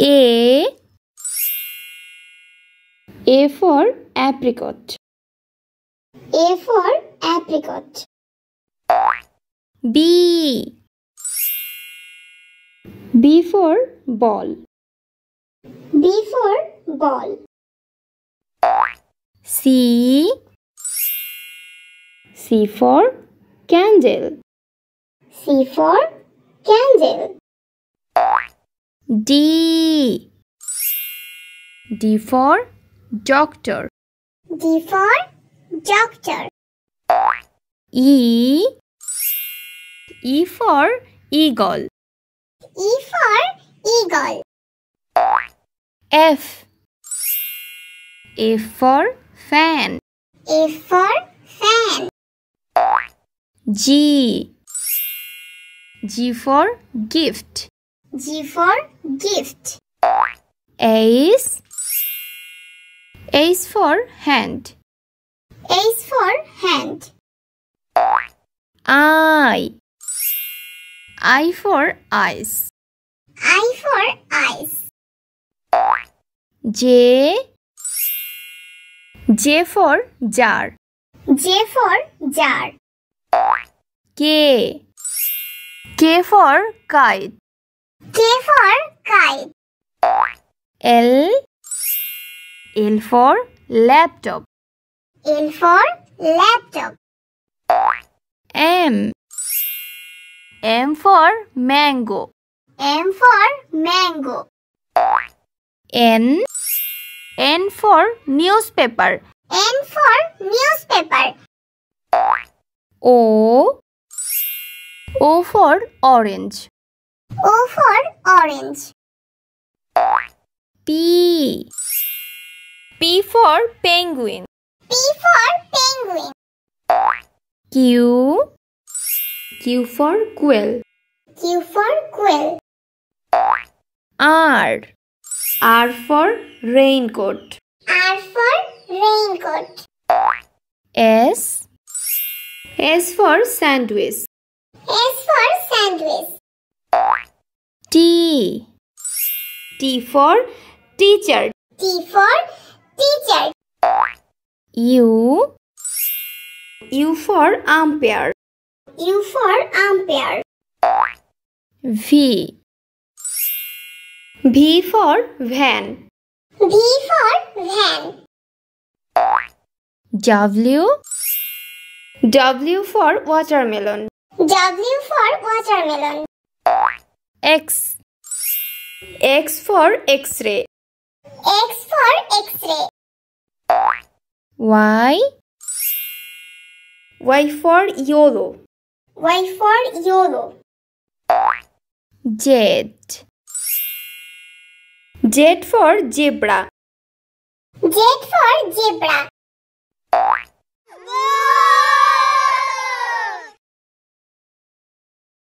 A. A for apricot. A for apricot. B. B for ball. B for ball. C. C for candle. C for candle. D. D for doctor. D for doctor. E. E for eagle. E for eagle. F. F for fan. F for fan. G. G for gift. G for gift. H. H for hand. H for hand. I. I for eyes. I for eyes. J. J for jar. J for jar. K. K for kite. K for kite. L. L for laptop. L for laptop. M. M for mango. M for mango. N. N for newspaper. N for newspaper. O. O for orange. O for orange. P. P for penguin. P for penguin. Q. Q for quail. Q for quail. R. R for raincoat. R for raincoat. S. S for sandwich. S for sandwich. T. T for teacher. T for teacher. U. U for umpire. U for umpire. V. V for van. V for van. W. W for watermelon. W for watermelon. X. X for X-ray. X for X-ray. Y. Y for yellow. Y for yellow. Z. Z for zebra. Z for zebra.